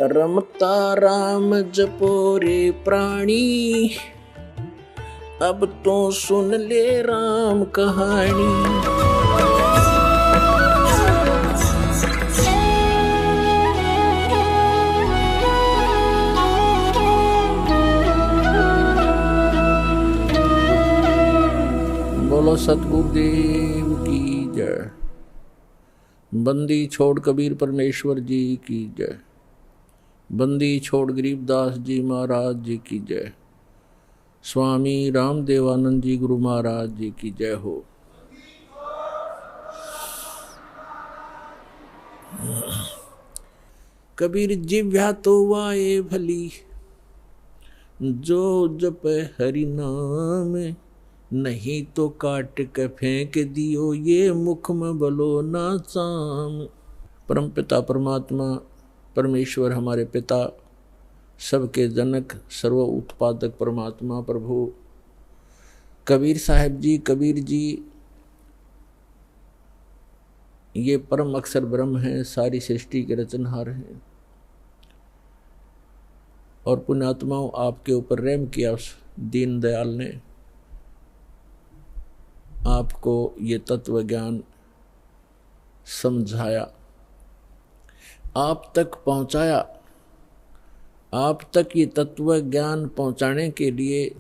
रमता राम जपो रे प्राणी, अब तो सुन ले राम कहानी। बोलो सतगुरुदेव की जय। बंदी छोड़ कबीर परमेश्वर जी की जय। बंदी छोड़ गरीबदास जी महाराज जी की जय। स्वामी रामदेवानंद जी गुरु महाराज जी की जय हो। कबीर जिव्या तो वाए भली, जो जप हरि नाम, नहीं तो काट के फेंक दियो ये मुख में बलो ना चाम। परम पिता परमात्मा परमेश्वर हमारे पिता, सबके जनक, सर्व उत्पादक परमात्मा प्रभु कबीर साहब जी, कबीर जी ये परम अक्षर ब्रह्म हैं, सारी सृष्टि के रचनहार हैं। और पुण्यात्माओं, आपके ऊपर रहम किया उस दीन दयाल ने, आपको ये तत्व ज्ञान समझाया, आप तक पहुंचाया। आप तक ये तत्व ज्ञान पहुंचाने के लिए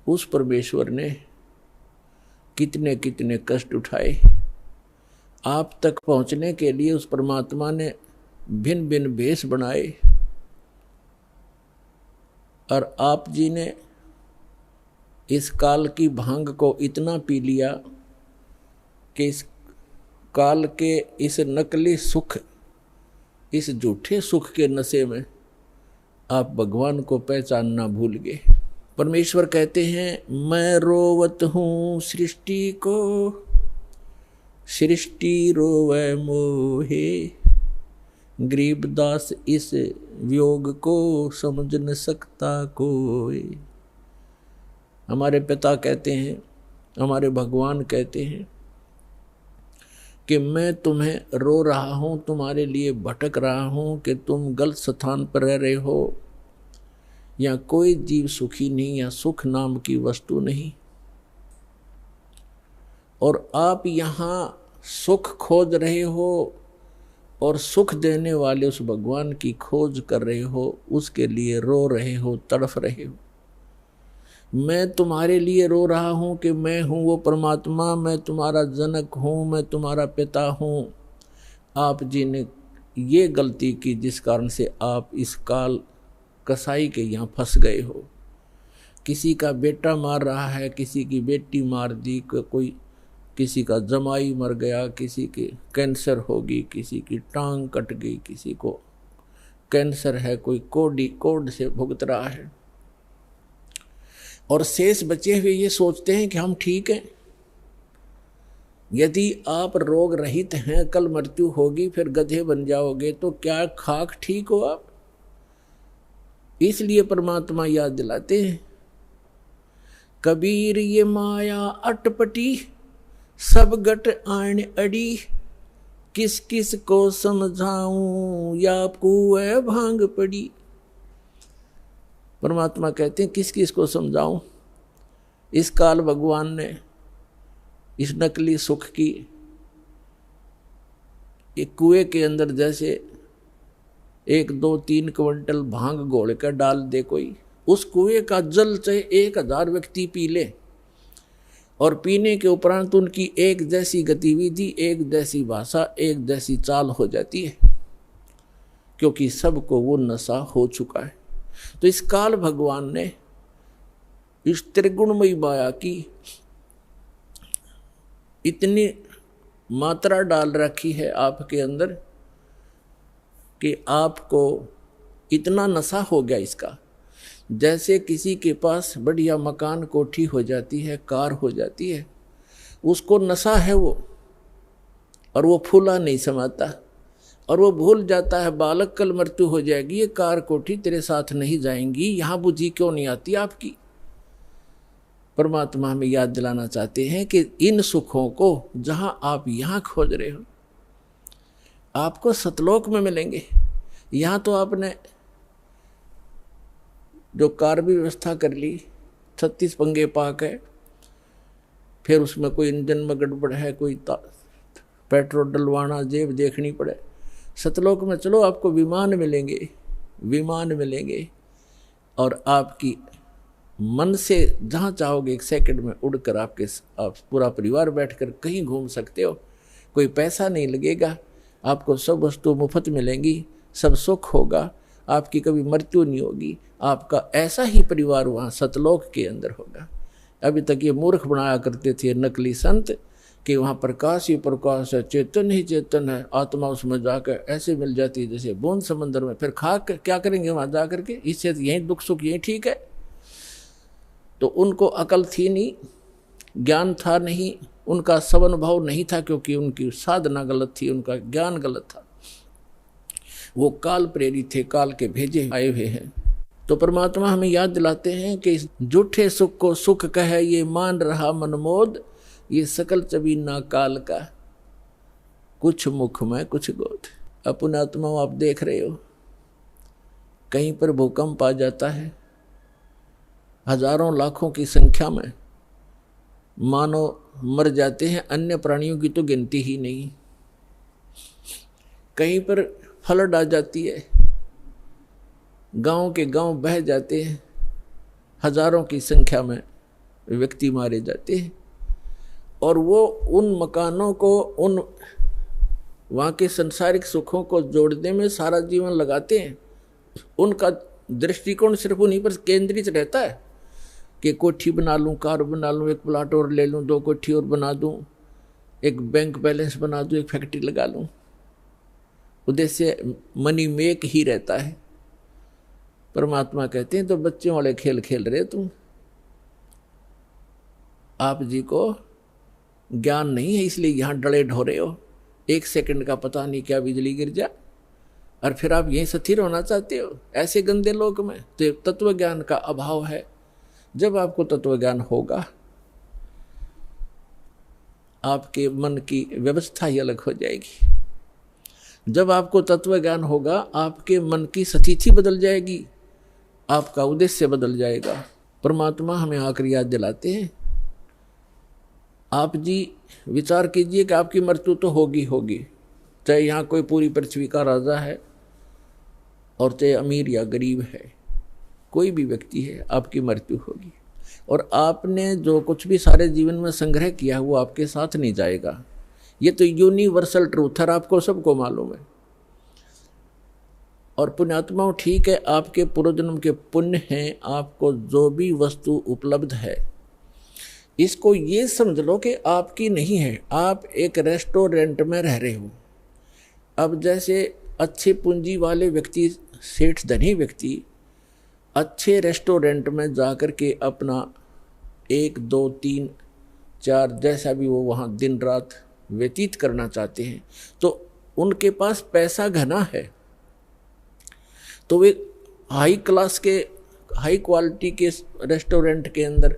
उस परमेश्वर ने कितने कितने कष्ट उठाए। आप तक पहुंचने के लिए उस परमात्मा ने भिन्न भिन्न भेष बनाए। और आप जी ने इस काल की भांग को इतना पी लिया कि इस काल के इस नकली सुख, इस झूठे सुख के नशे में आप भगवान को पहचानना भूल गए। परमेश्वर कहते हैं, मैं रोवत हूँ सृष्टि को, सृष्टि रोवे मोहे, गरीबदास इस वियोग को समझ न सकता कोई। हमारे पिता कहते हैं, हमारे भगवान कहते हैं कि मैं तुम्हें रो रहा हूँ, तुम्हारे लिए भटक रहा हूँ कि तुम गलत स्थान पर रह रहे हो। या कोई जीव सुखी नहीं, या सुख नाम की वस्तु नहीं। और आप यहाँ सुख खोज रहे हो और सुख देने वाले उस भगवान की खोज कर रहे हो, उसके लिए रो रहे हो, तड़फ रहे हो। मैं तुम्हारे लिए रो रहा हूँ कि मैं हूँ वो परमात्मा, मैं तुम्हारा जनक हूँ, मैं तुम्हारा पिता हूँ। आप जी ने ये गलती की जिस कारण से आप इस काल कसाई के यहाँ फंस गए हो। किसी का बेटा मार रहा है, किसी की बेटी मार दी, कोई किसी का जमाई मर गया, किसी के कैंसर होगी, किसी की टांग कट गई, किसी को कैंसर है, कोई कोड से भुगत रहा है। और शेष बचे हुए ये सोचते हैं कि हम ठीक हैं। यदि आप रोग रहित हैं, कल मृत्यु होगी, फिर गधे बन जाओगे, तो क्या खाक ठीक हो आप? इसलिए परमात्मा याद दिलाते हैं, कबीर ये माया अटपटी, सब गट आन अड़ी, किस किस को समझाऊं, या कुएं भांग पड़ी। परमात्मा कहते हैं, किस किस को समझाऊं। इस काल भगवान ने इस नकली सुख की एक कुएं के अंदर जैसे 1, 2, 3 क्विंटल भांग घोल कर डाल दे कोई, उस कुएं का जल चाहे 1000 व्यक्ति पी ले, और पीने के उपरांत उनकी एक जैसी गतिविधि, एक जैसी भाषा, एक जैसी चाल हो जाती है, क्योंकि सबको वो नशा हो चुका है। तो इस काल भगवान ने इस त्रिगुणमयी माया की इतनी मात्रा डाल रखी है आपके अंदर कि आपको इतना नशा हो गया इसका। जैसे किसी के पास बढ़िया मकान, कोठी हो जाती है, कार हो जाती है, उसको नशा है वो, और वो फूला नहीं समाता, और वो भूल जाता है बालक कल मृत्यु हो जाएगी, ये कार कोठी तेरे साथ नहीं जाएंगी, यहाँ बुद्धि क्यों नहीं आती आपकी। परमात्मा हमें याद दिलाना चाहते हैं कि इन सुखों को जहाँ आप यहाँ खोज रहे हो, आपको सतलोक में मिलेंगे। यहाँ तो आपने जो कार भी व्यवस्था कर ली, 36 पंगे पाक है, फिर उसमें कोई इंजन में गड़बड़ है, कोई पेट्रोल डलवाना, जेब देखनी पड़े। सतलोक में चलो आपको विमान मिलेंगे, विमान मिलेंगे, और आपकी मन से जहाँ चाहोगे 1 सेकंड में उड़कर आप पूरा परिवार बैठकर कहीं घूम सकते हो। कोई पैसा नहीं लगेगा, आपको सब वस्तु मुफ्त मिलेंगी, सब सुख होगा, आपकी कभी मृत्यु नहीं होगी। आपका ऐसा ही परिवार वहाँ सतलोक के अंदर होगा। अभी तक ये मूर्ख बनाया करते थे नकली संत कि वहाँ प्रकाश ही प्रकाश है, चेतन ही चेतन है, आत्मा उसमें जाकर ऐसे मिल जाती है जैसे बूंद समंदर में। फिर खा क्या करेंगे वहाँ जा करके, इससे यहीं दुख सुख यहीं ठीक है। तो उनको अकल थी नहीं, ज्ञान था नहीं, उनका सवनुभव नहीं था, क्योंकि उनकी साधना गलत थी, उनका ज्ञान गलत था। वो काल प्रेरित थे, काल के भेजे आए हुए हैं। तो परमात्मा हमें याद दिलाते हैं कि झूठे सुख को सुख कहे ये मान रहा मनमोद, ये सकल चबीना काल का, कुछ मुख में कुछ गोद। अपने आत्मा आप देख रहे हो, कहीं पर भूकंप आ जाता है, हजारों लाखों की संख्या में मानव मर जाते हैं, अन्य प्राणियों की तो गिनती ही नहीं। कहीं पर फ्लड आ जाती है, गांव के गांव बह जाते हैं, हजारों की संख्या में व्यक्ति मारे जाते हैं, और वो उन मकानों को, उन वहाँ के संसारिक सुखों को जोड़ने में सारा जीवन लगाते हैं। उनका दृष्टिकोण सिर्फ उन्हीं पर केंद्रित रहता है कि कोठी बना लूँ, कार बना लूँ, एक प्लाट और ले लूँ, 2 कोठी और बना दूँ, एक बैंक बैलेंस बना दूँ, एक फैक्ट्री लगा लूँ। उद्देश्य मनी मेक ही रहता है। परमात्मा कहते हैं तो बच्चों वाले खेल खेल रहे तुम, आप जी को ज्ञान नहीं है, इसलिए यहाँ डरे ढोरे हो। 1 सेकंड का पता नहीं क्या बिजली गिर जा, और फिर आप यहीं स्थिर होना चाहते हो ऐसे गंदे लोक में। तो तत्व ज्ञान का अभाव है। जब आपको तत्व ज्ञान होगा, आपके मन की व्यवस्था ही अलग हो जाएगी। जब आपको तत्व ज्ञान होगा, आपके मन की स्थिति बदल जाएगी, आपका उद्देश्य बदल जाएगा। परमात्मा हमें आखिरी याद दिलाते हैं, आप जी विचार कीजिए कि आपकी मृत्यु तो होगी होगी, चाहे यहाँ कोई पूरी पृथ्वी का राजा है और चाहे अमीर या गरीब है, कोई भी व्यक्ति है, आपकी मृत्यु होगी। और आपने जो कुछ भी सारे जीवन में संग्रह किया वो आपके साथ नहीं जाएगा। ये तो यूनिवर्सल ट्रूथ है, आपको सबको मालूम है। और पुण्यात्माओं, ठीक है, आपके पूर्वजन्म के पुण्य हैं, आपको जो भी वस्तु उपलब्ध है इसको ये समझ लो कि आपकी नहीं है। आप एक रेस्टोरेंट में रह रहे हो। अब जैसे अच्छे पूंजी वाले व्यक्ति, सेठ धनी व्यक्ति अच्छे रेस्टोरेंट में जाकर के अपना 1, 2, 3, 4 जैसा भी वो वहाँ दिन रात व्यतीत करना चाहते हैं, तो उनके पास पैसा घना है, तो वे हाई क्लास के, हाई क्वालिटी के रेस्टोरेंट के अंदर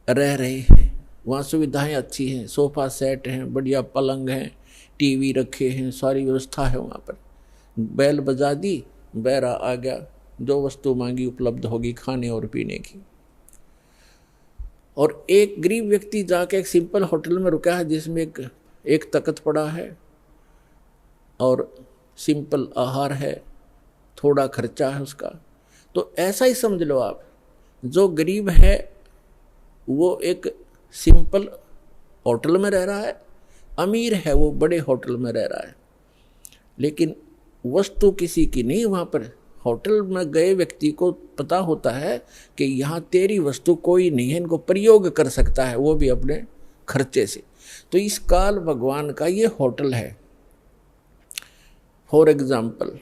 रह रहे हैं। वहाँ सुविधाएं अच्छी हैं, सोफ़ा सेट हैं, बढ़िया पलंग हैं, टीवी रखे हैं, सारी व्यवस्था है वहाँ पर। बैल बजा दी, बैरा आ गया, जो वस्तु मांगी उपलब्ध होगी खाने और पीने की। और एक गरीब व्यक्ति जाके एक सिंपल होटल में रुका है जिसमें एक तख्त पड़ा है और सिंपल आहार है, थोड़ा खर्चा है उसका। तो ऐसा ही समझ लो आप, जो गरीब है वो एक सिंपल होटल में रह रहा है, अमीर है वो बड़े होटल में रह रहा है, लेकिन वस्तु किसी की नहीं। वहाँ पर होटल में गए व्यक्ति को पता होता है कि यहाँ तेरी वस्तु कोई नहीं है, इनको प्रयोग कर सकता है, वो भी अपने खर्चे से। तो इस काल भगवान का ये होटल है फॉर एग्जाम्पल।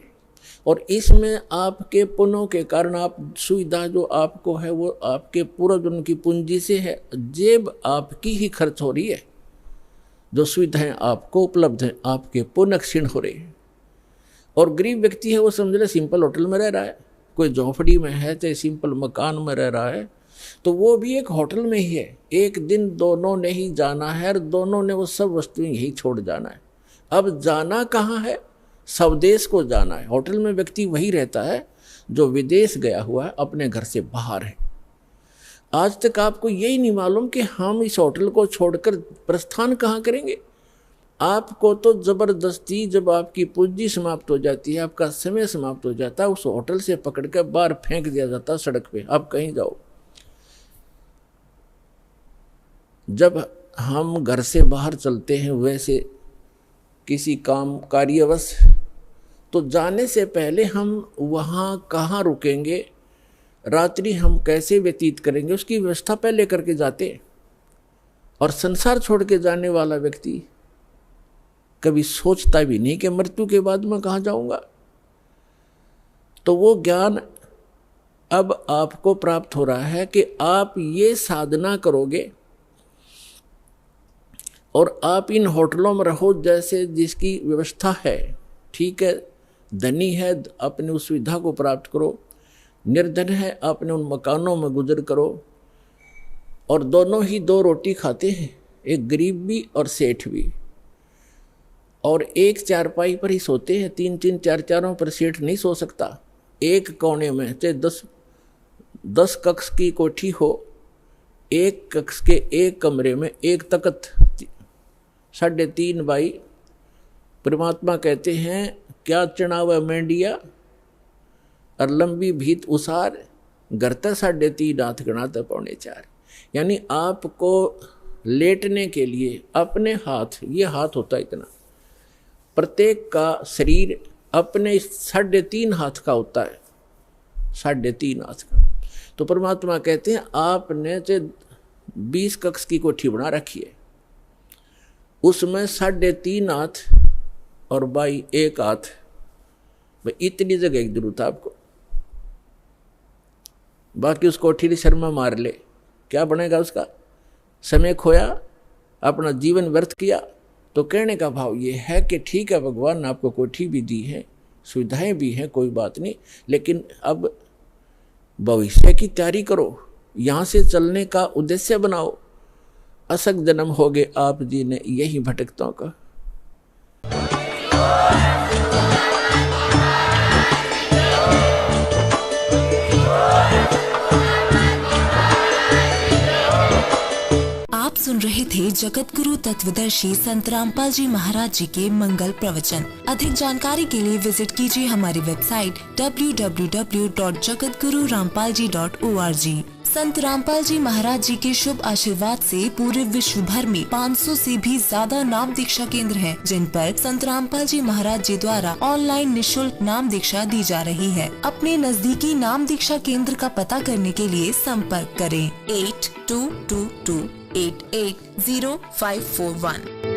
और इसमें आपके पुण्यों के कारण आप सुविधा जो आपको है वो आपके पूर्वजन्म की पूंजी से है, जेब आपकी ही खर्च हो रही है। जो सुविधाएं आपको उपलब्ध हैं आपके पुण्य क्षीण हो रहे हैं। और गरीब व्यक्ति है वो समझ ले सिंपल होटल में रह रहा है, कोई झोंपड़ी में है चाहे सिंपल मकान में रह रहा है, तो वो भी एक होटल में ही है। एक दिन दोनों ने ही जाना है और दोनों ने वो सब वस्तुएं यही छोड़ जाना है। अब जाना कहाँ है? स्वदेश को जाना है। होटल में व्यक्ति वही रहता है जो विदेश गया हुआ है, अपने घर से बाहर है। आज तक आपको यही नहीं मालूम कि हम इस होटल को छोड़कर प्रस्थान कहाँ करेंगे। आपको तो जबरदस्ती जब आपकी पूंजी समाप्त हो जाती है, आपका समय समाप्त हो जाता है, उस होटल से पकड़ कर बाहर फेंक दिया जाता है सड़क पे, आप कहीं जाओ। जब हम घर से बाहर चलते हैं वैसे किसी काम कार्यवश, तो जाने से पहले हम वहाँ कहाँ रुकेंगे, रात्रि हम कैसे व्यतीत करेंगे, उसकी व्यवस्था पहले करके जाते। और संसार छोड़ के जाने वाला व्यक्ति कभी सोचता भी नहीं कि मृत्यु के बाद मैं कहाँ जाऊँगा। तो वो ज्ञान अब आपको प्राप्त हो रहा है कि आप ये साधना करोगे और आप इन होटलों में रहो जैसे जिसकी व्यवस्था है, ठीक है, धनी है अपनी उस सुविधा को प्राप्त करो, निर्धन है अपने उन मकानों में गुजर करो। और दोनों ही दो रोटी खाते हैं, एक गरीब भी और सेठ भी, और एक चारपाई पर ही सोते हैं, 3-3 4-4 पर सेठ नहीं सो सकता। एक कोने में चाहे 10 कक्ष की कोठी हो, एक कक्ष के एक कमरे में एक तख्त 3.5 बाई। परमात्मा कहते हैं क्या चढ़ावा मेंढिया और लंबी भीत उसार, गरता 3.5 हाथ गणाता 4.25। यानी आपको लेटने के लिए अपने हाथ, ये हाथ होता है इतना, प्रत्येक का शरीर अपने 3.5 हाथ का होता है, 3.5 हाथ का। तो परमात्मा कहते हैं आपने 20 कक्ष की कोठी बना रखी है, उसमें 3.5 हाथ और बाई 1 हाथ, भाई इतनी जगह की जरूरत है आपको। बाकी उस कोठी की शर्मा मार ले, क्या बनेगा उसका? समय खोया, अपना जीवन व्यर्थ किया। तो कहने का भाव ये है कि ठीक है, भगवान ने आपको कोठी भी दी है, सुविधाएं भी हैं, कोई बात नहीं, लेकिन अब भविष्य की तैयारी करो, यहाँ से चलने का उद्देश्य बनाओ। असक जन्म हो गए आप जी ने यही भटकतों का। आप सुन रहे थे जगत गुरु तत्वदर्शी संत रामपाल जी महाराज जी के मंगल प्रवचन। अधिक जानकारी के लिए विजिट कीजिए हमारी वेबसाइट www.jagatgururampalji.org। संत रामपाल जी महाराज जी के शुभ आशीर्वाद से पूरे विश्व भर में 500 से भी ज्यादा नाम दीक्षा केंद्र हैं, जिन पर संत रामपाल जी महाराज जी द्वारा ऑनलाइन निशुल्क नाम दीक्षा दी जा रही है। अपने नजदीकी नाम दीक्षा केंद्र का पता करने के लिए संपर्क करें 8222880541।